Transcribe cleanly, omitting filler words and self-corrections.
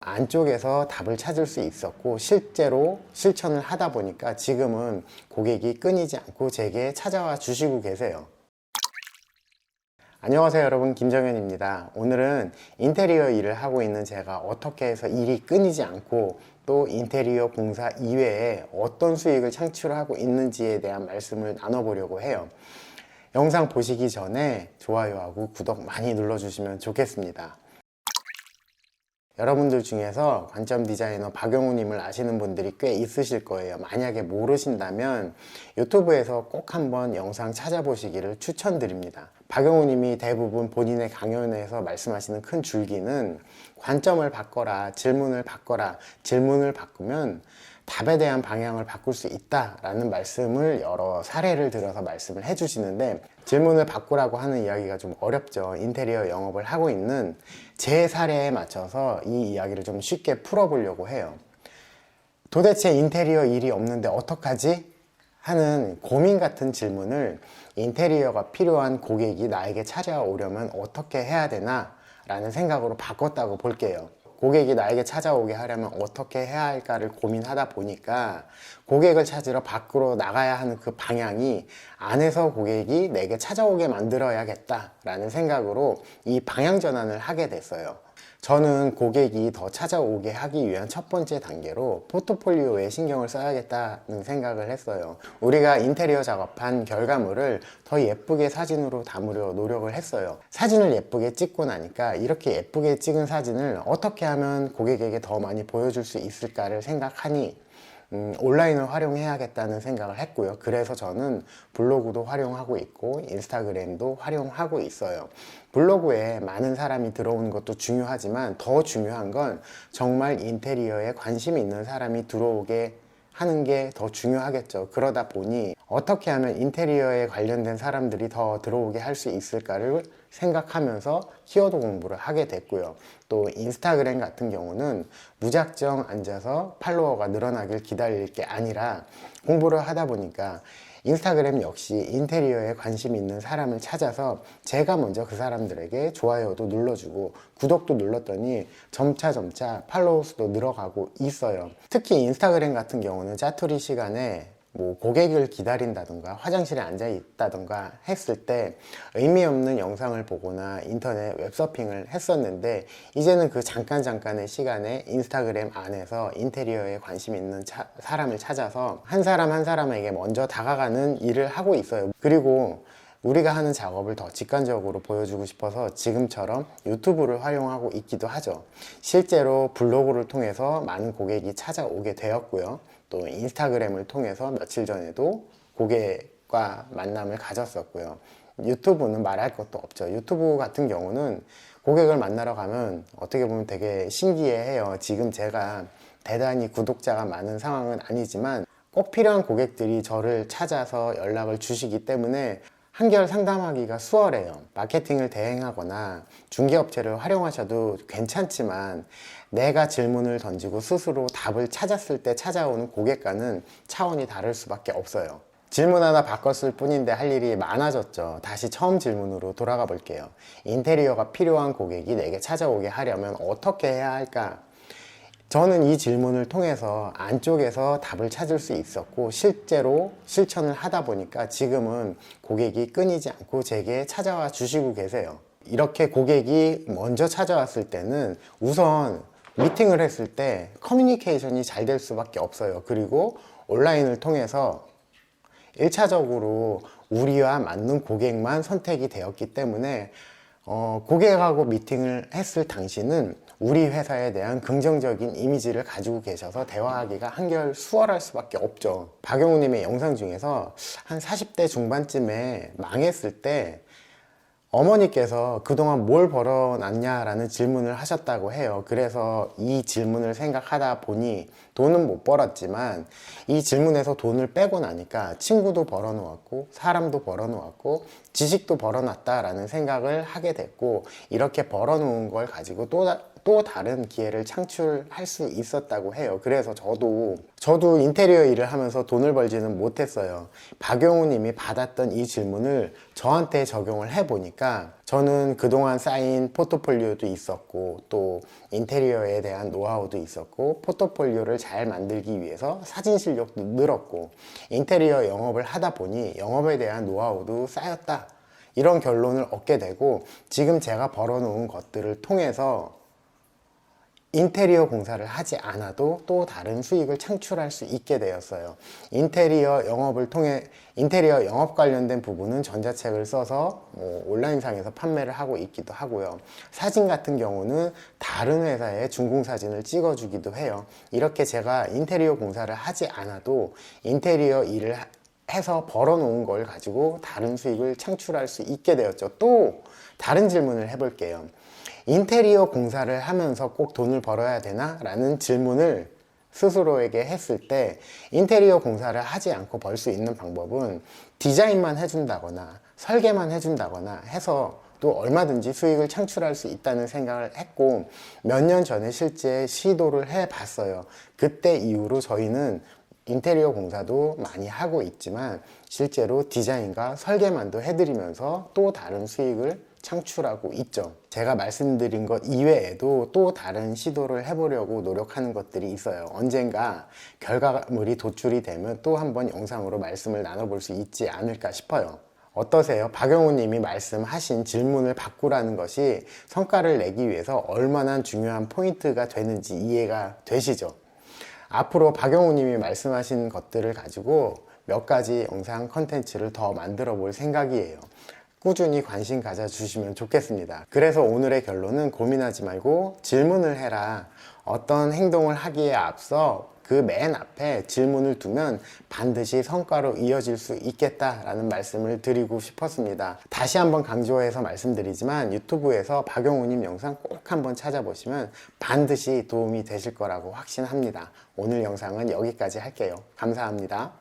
안쪽에서 답을 찾을 수 있었고 실제로 실천을 하다 보니까 지금은 고객이 끊이지 않고 제게 찾아와 주시고 계세요. 안녕하세요 여러분, 김정현입니다. 오늘은 인테리어 일을 하고 있는 제가 어떻게 해서 일이 끊이지 않고 또 인테리어 봉사 이외에 어떤 수익을 창출하고 있는지에 대한 말씀을 나눠보려고 해요. 영상 보시기 전에 좋아요하고 구독 많이 눌러주시면 좋겠습니다. 여러분들 중에서 관점 디자이너 박영우님을 아시는 분들이 꽤 있으실 거예요. 만약에 모르신다면 유튜브에서 꼭 한번 영상 찾아보시기를 추천드립니다. 박영우님이 대부분 본인의 강연에서 말씀하시는 큰 줄기는 관점을 바꿔라, 질문을 바꿔라, 질문을 바꾸면 답에 대한 방향을 바꿀 수 있다라는 말씀을 여러 사례를 들어서 말씀을 해주시는데, 질문을 바꾸라고 하는 이야기가 좀 어렵죠. 인테리어 영업을 하고 있는 제 사례에 맞춰서 이 이야기를 좀 쉽게 풀어보려고 해요. 도대체 인테리어 일이 없는데 어떡하지? 하는 고민 같은 질문을 인테리어가 필요한 고객이 나에게 찾아오려면 어떻게 해야 되나? 라는 생각으로 바꿨다고 볼게요. 고객이 나에게 찾아오게 하려면 어떻게 해야 할까를 고민하다 보니까 고객을 찾으러 밖으로 나가야 하는 그 방향이 안에서 고객이 내게 찾아오게 만들어야겠다라는 생각으로 이 방향 전환을 하게 됐어요. 저는 고객이 더 찾아오게 하기 위한 첫 번째 단계로 포트폴리오에 신경을 써야겠다는 생각을 했어요. 우리가 인테리어 작업한 결과물을 더 예쁘게 사진으로 담으려 노력을 했어요. 사진을 예쁘게 찍고 나니까 이렇게 예쁘게 찍은 사진을 어떻게 하면 고객에게 더 많이 보여줄 수 있을까를 생각하니 온라인을 활용해야겠다는 생각을 했고요. 그래서 저는 블로그도 활용하고 있고 인스타그램도 활용하고 있어요. 블로그에 많은 사람이 들어오는 것도 중요하지만 더 중요한 건 정말 인테리어에 관심이 있는 사람이 들어오게 하는 게 더 중요하겠죠. 그러다 보니 어떻게 하면 인테리어에 관련된 사람들이 더 들어오게 할 수 있을까를 생각하면서 키워드 공부를 하게 됐고요. 또 인스타그램 같은 경우는 무작정 앉아서 팔로워가 늘어나길 기다릴 게 아니라 공부를 하다 보니까 인스타그램 역시 인테리어에 관심 있는 사람을 찾아서 제가 먼저 그 사람들에게 좋아요도 눌러주고 구독도 눌렀더니 점차 팔로워 수도 늘어가고 있어요. 특히 인스타그램 같은 경우는 짜투리 시간에 고객을 기다린다던가 화장실에 앉아 있다던가 했을 때 의미 없는 영상을 보거나 인터넷 웹서핑을 했었는데, 이제는 그 잠깐의 시간에 인스타그램 안에서 인테리어에 관심 있는 사람을 찾아서 한 사람 한 사람에게 먼저 다가가는 일을 하고 있어요. 그리고 우리가 하는 작업을 더 직관적으로 보여주고 싶어서 지금처럼 유튜브를 활용하고 있기도 하죠. 실제로 블로그를 통해서 많은 고객이 찾아오게 되었고요. 또 인스타그램을 통해서 며칠 전에도 고객과 만남을 가졌었고요. 유튜브는 말할 것도 없죠. 유튜브 같은 경우는 고객을 만나러 가면 어떻게 보면 되게 신기해해요. 지금 제가 대단히 구독자가 많은 상황은 아니지만 꼭 필요한 고객들이 저를 찾아서 연락을 주시기 때문에 한결 상담하기가 수월해요. 마케팅을 대행하거나 중개업체를 활용하셔도 괜찮지만 내가 질문을 던지고 스스로 답을 찾았을 때 찾아오는 고객과는 차원이 다를 수밖에 없어요. 질문 하나 바꿨을 뿐인데 할 일이 많아졌죠. 다시 처음 질문으로 돌아가 볼게요. 인테리어가 필요한 고객이 내게 찾아오게 하려면 어떻게 해야 할까? 저는 이 질문을 통해서 안쪽에서 답을 찾을 수 있었고 실제로 실천을 하다 보니까 지금은 고객이 끊이지 않고 제게 찾아와 주시고 계세요. 이렇게 고객이 먼저 찾아왔을 때는 우선 미팅을 했을 때 커뮤니케이션이 잘 될 수밖에 없어요. 그리고 온라인을 통해서 1차적으로 우리와 맞는 고객만 선택이 되었기 때문에 고객하고 미팅을 했을 당시는 우리 회사에 대한 긍정적인 이미지를 가지고 계셔서 대화하기가 한결 수월할 수밖에 없죠. 박영우님의 영상 중에서 한 40대 중반쯤에 망했을 때 어머니께서 그동안 뭘 벌어놨냐라는 질문을 하셨다고 해요. 그래서 이 질문을 생각하다 보니 돈은 못 벌었지만 이 질문에서 돈을 빼고 나니까 친구도 벌어놓았고 사람도 벌어놓았고 지식도 벌어놨다라는 생각을 하게 됐고, 이렇게 벌어놓은 걸 가지고 또 또 다른 기회를 창출할 수 있었다고 해요. 그래서 저도 인테리어 일을 하면서 돈을 벌지는 못했어요. 박영우 님이 받았던 이 질문을 저한테 적용을 해보니까 저는 그동안 쌓인 포트폴리오도 있었고 또 인테리어에 대한 노하우도 있었고 포트폴리오를 잘 만들기 위해서 사진 실력도 늘었고 인테리어 영업을 하다 보니 영업에 대한 노하우도 쌓였다. 이런 결론을 얻게 되고 지금 제가 벌어놓은 것들을 통해서 인테리어 공사를 하지 않아도 또 다른 수익을 창출할 수 있게 되었어요. 인테리어 영업 관련된 부분은 전자책을 써서 온라인상에서 판매를 하고 있기도 하고요. 사진 같은 경우는 다른 회사의 중공 사진을 찍어주기도 해요. 이렇게 제가 인테리어 공사를 하지 않아도 인테리어 일을 해서 벌어놓은 걸 가지고 다른 수익을 창출할 수 있게 되었죠. 또 다른 질문을 해볼게요. 인테리어 공사를 하면서 꼭 돈을 벌어야 되나? 라는 질문을 스스로에게 했을 때 인테리어 공사를 하지 않고 벌 수 있는 방법은 디자인만 해준다거나 설계만 해준다거나 해서 또 얼마든지 수익을 창출할 수 있다는 생각을 했고 몇 년 전에 실제 시도를 해봤어요. 그때 이후로 저희는 인테리어 공사도 많이 하고 있지만 실제로 디자인과 설계만도 해드리면서 또 다른 수익을 창출하고 있죠. 제가 말씀드린 것 이외에도 또 다른 시도를 해보려고 노력하는 것들이 있어요. 언젠가 결과물이 도출이 되면 또 한번 영상으로 말씀을 나눠볼 수 있지 않을까 싶어요. 어떠세요? 박영우 님이 말씀하신 질문을 바꾸라는 것이 성과를 내기 위해서 얼마나 중요한 포인트가 되는지 이해가 되시죠? 앞으로 박영우 님이 말씀하신 것들을 가지고 몇 가지 영상 컨텐츠를 더 만들어 볼 생각이에요. 꾸준히 관심 가져주시면 좋겠습니다. 그래서 오늘의 결론은 고민하지 말고 질문을 해라. 어떤 행동을 하기에 앞서 그 맨 앞에 질문을 두면 반드시 성과로 이어질 수 있겠다라는 말씀을 드리고 싶었습니다. 다시 한번 강조해서 말씀드리지만 유튜브에서 박영우님 영상 꼭 한번 찾아보시면 반드시 도움이 되실 거라고 확신합니다. 오늘 영상은 여기까지 할게요. 감사합니다.